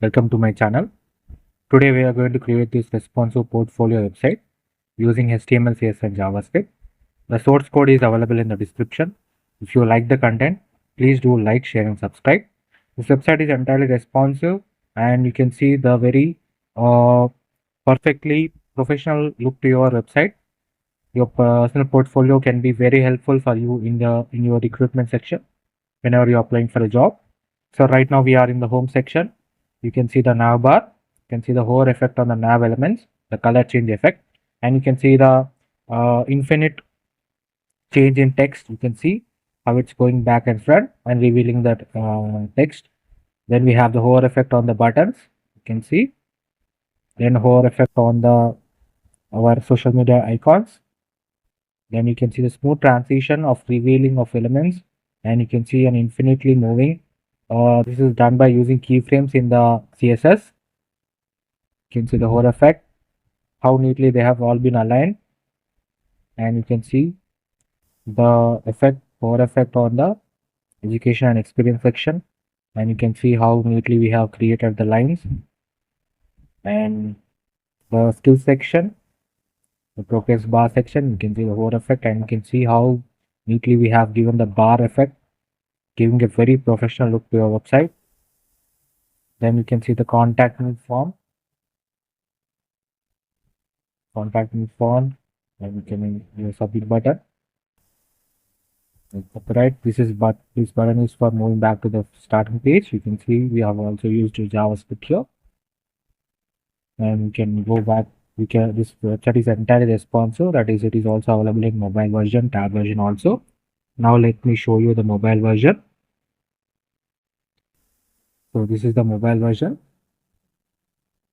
Welcome to my channel. Today we are going to create this responsive portfolio website using HTML, CSS and JavaScript. The source code is available in the description. If you like the content, please do like, share and subscribe. This website is entirely responsive and you can see the very perfectly professional look to your website. Your personal portfolio can be very helpful for you in your recruitment section whenever you are applying for a job. So right now we are in the home section. You can see the nav bar. You can see the hover effect on the nav elements, the color change effect, and you can see the infinite change in text. You can see how it's going back and front and revealing that text. Then we have the hover effect on the buttons. You can see. Then hover effect on the our social media icons. Then you can see the smooth transition of revealing of elements, and you can see an infinitely moving. This is done by using keyframes in the CSS. You can see the hover effect, how neatly they have all been aligned, and you can see the hover effect on the education and experience section, and you can see how neatly we have created the lines, and the skill section, the progress bar section. You can see the hover effect, and you can see how neatly we have given the bar effect, giving a very professional look to your website. Then you can see the contact me form, and you can use submit button. Right, this button is for moving back to the starting page. You can see we have also used JavaScript here, and we can go back. This website is entirely responsive. That is, it is also available in mobile version, tab version also. Now let me show you the mobile version. So this is the mobile version.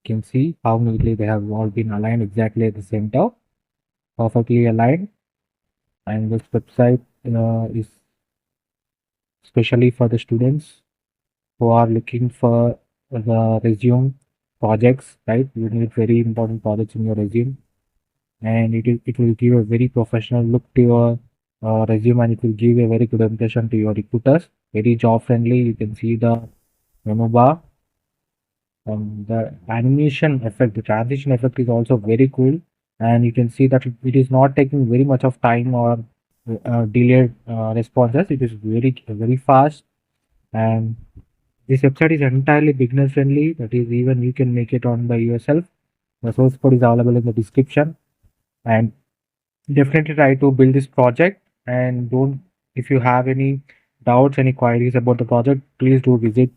You can see how neatly they have all been aligned exactly at the center, perfectly aligned. And this website is especially for the students who are looking for the resume projects, right? You need very important projects in your resume, and it will give a very professional look to your resume, and it will give a very good impression to your recruiters. Very job friendly. You can see the menu bar, and the animation effect, the transition effect is also very cool, and you can see that it is not taking very much of time or delayed responses. It is very fast, and this website is entirely beginner friendly. That is, even you can make it on by yourself. The source code is available in the description, and definitely try to build this project. And don't, if you have any doubts, any queries about the project, please do visit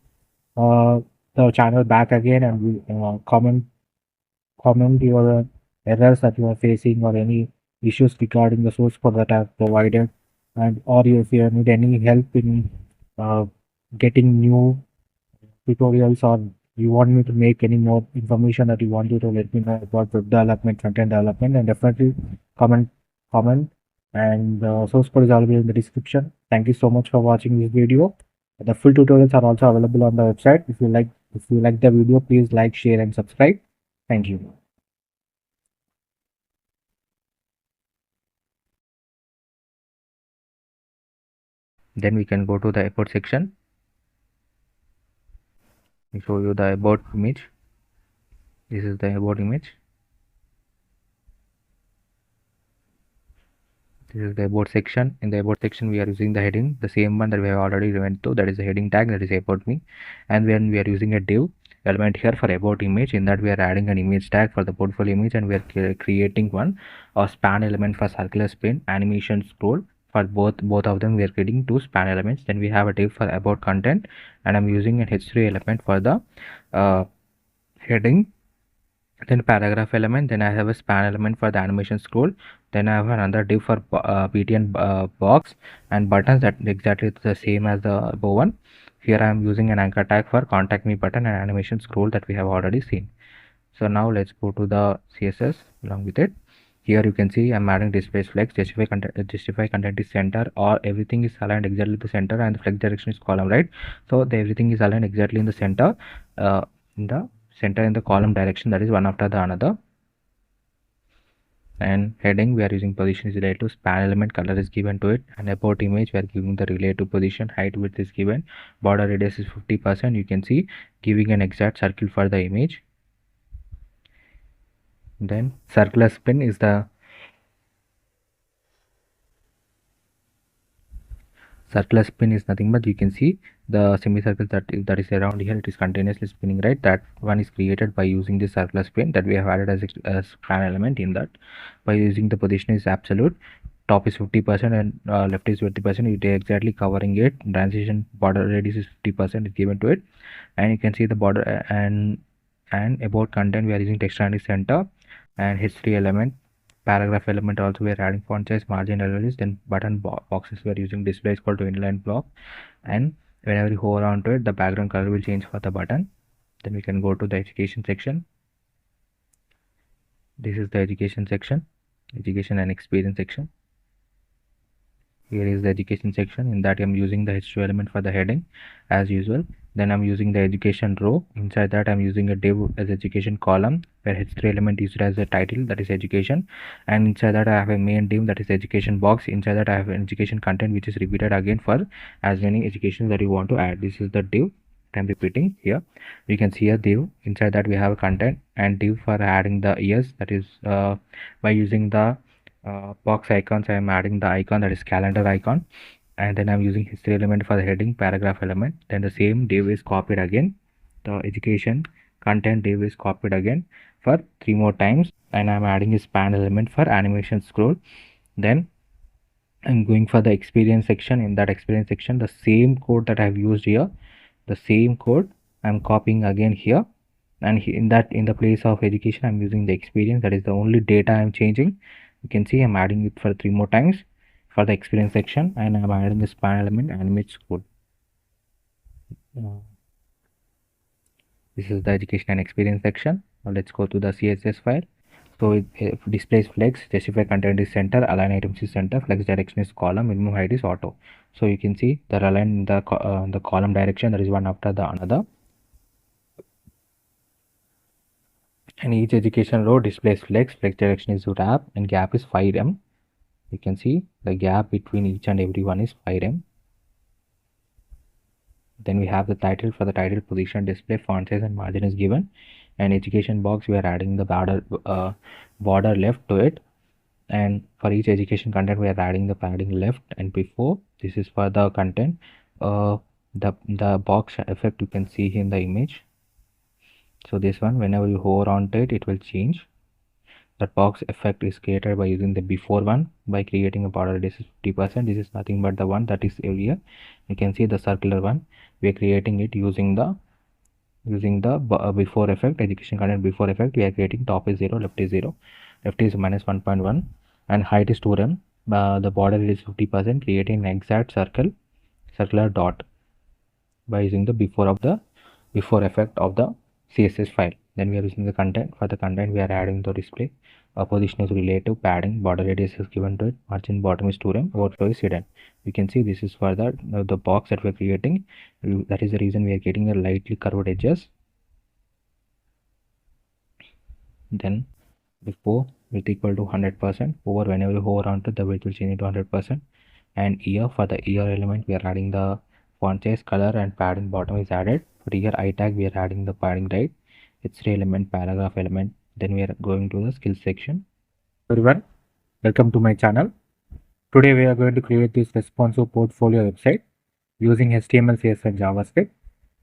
uh, the channel back again, and comment your errors that you are facing or any issues regarding the source code that I have provided, and or if you need any help in uh, getting new tutorials, or you want me to make any more information that you want you to let me know about web development, front-end development, and definitely comment, and the source code is available in the description. Thank you so much for watching this video. The full tutorials are also available on the website. If you like the video, please like, share and subscribe. Thank you. Then we can go to the about section. I show you the about image. This is the about image. This is the about section. In the about section, we are using the heading, the same one that we have already went to. That is the heading tag, that is about me. And when we are using a div element here for about image, in that we are adding an image tag for the portfolio image, and we are creating one a span element for circular spin, animation scroll. For both of them, we are creating two span elements. Then we have a div for about content, and I'm using an h3 element for the heading, then paragraph element, then I have a span element for the animation scroll, then I have another div for btn box and buttons, that exactly the same as the above one. Here I am using an anchor tag for contact me button and animation scroll that we have already seen. So now let's go to the css along with it. Here you can see I'm adding display flex, justify content is center, or everything is aligned exactly the center, and the flex direction is column, right? So everything is aligned exactly in the center, in the column direction, that is one after the another. And heading, we are using position is related to span element, color is given to it. And about image, we are giving the relative position, height, width is given, border radius is 50%. You can see giving an exact circle for the image. Then circular spin is the circular spin is nothing but you can see the semicircle that is around here, it is continuously spinning, right? That one is created by using this circular spin that we have added as span element in that. By using the position is absolute, top is 50% and left is 50%, it is exactly covering it. Transition border radius is 50% is given to it. And you can see the border and about content, we are using text and center and history element. Paragraph element also we are adding font size, margin analysis. Then button boxes we are using display is equal to inline block, and whenever you hover onto it, the background color will change for the button. Then we can go to the education section. This is the education section, education and experience section. Here is the education section. In that I'm using the history element for the heading as usual. Then I'm using the education row. Inside that I'm using a div as education column where history element is used as a title, that is education. And inside that I have a main div, that is education box. Inside that I have an education content which is repeated again for as many educations that you want to add. This is the div. I'm repeating here. You can see a div. Inside that we have a content and div for adding the years, that is by using the box icons. I am adding the icon, that is calendar icon, and then I'm using history element for the heading, paragraph element. Then the same div is copied again, the education content div is copied again for 3 more times, and I'm adding a span element for animation scroll. Then I'm going for the experience section. In that experience section, the same code that I've used here, the same code I'm copying again here, and in the place of education I'm using the experience, that is the only data I'm changing. You can see I'm adding it for 3 more times for the experience section, and I'm adding the span element animate scroll. This is the education and experience section. Now let's go to the CSS file. So it displays flex, justify content is center, align items is center, flex direction is column, minimum height is auto. So you can see they're aligned in the column direction, that is one after the another. And each education row displays flex direction is wrap, and gap is 5 em. You can see the gap between each and every one is 5 em. Then we have the title. For the title, position, display, font size and margin is given. And education box, we are adding the border left to it. And for each education content, we are adding the padding left and before. This is for the content. The box effect you can see in the image. So this one, whenever you hover onto it, it will change. That box effect is created by using the before one, by creating a border radius 50%. This is nothing but the one that is earlier. You can see the circular one. We are creating it using the before effect, education content before effect. We are creating top is 0, left is 0, left is minus 1.1, and height is 2 em. The border is 50%, creating an exact circular dot by using the before effect of the CSS file. Then we are using the content. For the content, we are adding the display. Position is relative, padding, border radius is given to it, margin bottom is 2 em, overflow is hidden. You can see this is for the box that we are creating. That is the reason we are getting a lightly curved edges. Then before width equal to 100%, over whenever you hover onto the width will change to 100%. And here, for the ear element, we are adding the font size, color and padding bottom is added. For ear I tag, we are adding the padding right, history element, paragraph element. Then we are going to the skills section. Everyone, welcome to my channel. Today we are going to create this responsive portfolio website using HTML, CSS and JavaScript.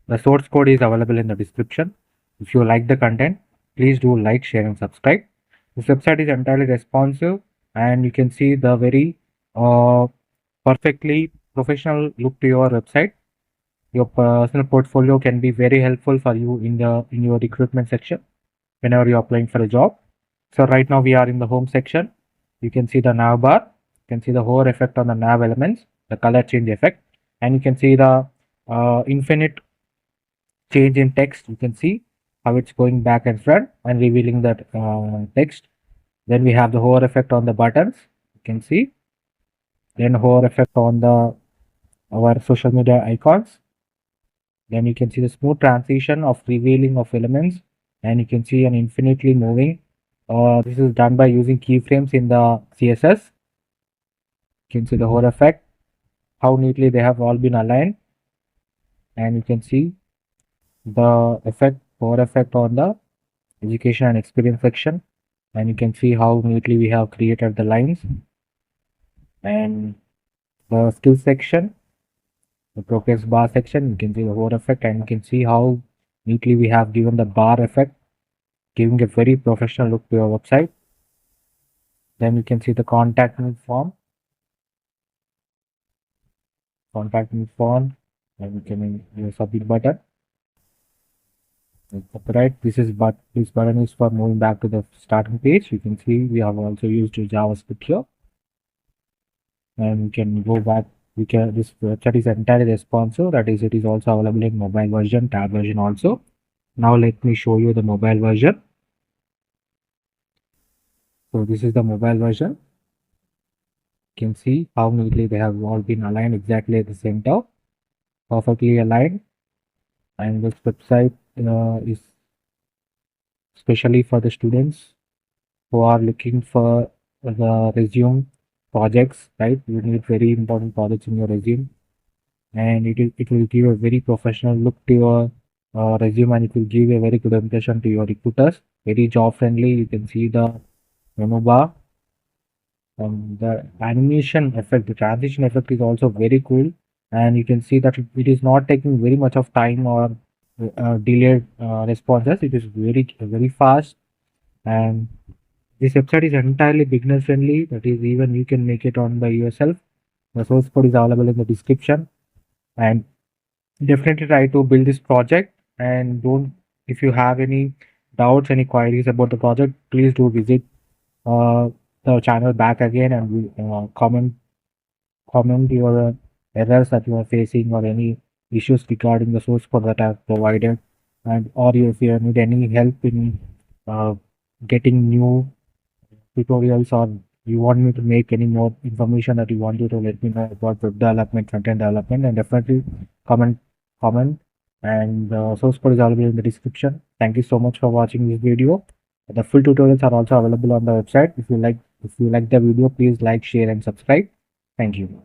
The source code is available in the description. If you like the content, please do like, share and subscribe. This website is entirely responsive, and you can see the very perfectly professional look to your website. Your personal portfolio can be very helpful for you in your recruitment section whenever you're applying for a job. So right now we are in the home section. You can see the nav bar. You can see the hover effect on the nav elements, the color change effect, and you can see the infinite change in text. You can see how it's going back and front and revealing that text. Then we have the hover effect on the buttons. You can see. Then hover effect on our social media icons. Then you can see the smooth transition of revealing of elements, and you can see an infinitely moving This is done by using keyframes in the CSS. You can see the whole effect, how neatly they have all been aligned, and you can see the hover effect on the education and experience section, and you can see how neatly we have created the lines. And the skill section, the progress bar section, you can see the hover effect, and you can see how neatly we have given the bar effect, giving a very professional look to your website. Then you can see the contact me form, and you can use submit button. Right, this button is for moving back to the starting page. You can see we have also used JavaScript here, and we can go back. This website is entirely responsive. That is, it is also available in mobile version, tab version also. Now let me show you the mobile version. So this is the mobile version. You can see how neatly they have all been aligned exactly at the center, perfectly aligned. And this website is especially for the students who are looking for the resume projects, right? You need very important projects in your resume, and it will give a very professional look to your resume, and it will give a very good impression to your recruiters. Very job friendly. You can see the menu bar, and the animation effect, the transition effect is also very cool, and you can see that it is not taking very much of time or delayed responses. It is very fast, and this website is entirely beginner friendly. That is, even you can make it on by yourself. The source code is available in the description, and definitely try to build this project. And don't, if you have any doubts, any queries about the project, please do visit uh, the channel back again, and we comment your errors that you are facing or any issues regarding the source code that I have provided, and or if you need any help in uh, getting new tutorials, or you want me to make any more information that you want you to let me know about web development, front-end development, and definitely comment comment and the source code is available in the description. Thank you so much for watching this video. The full tutorials are also available on the website. If you like the video, please like, share, and subscribe. Thank you.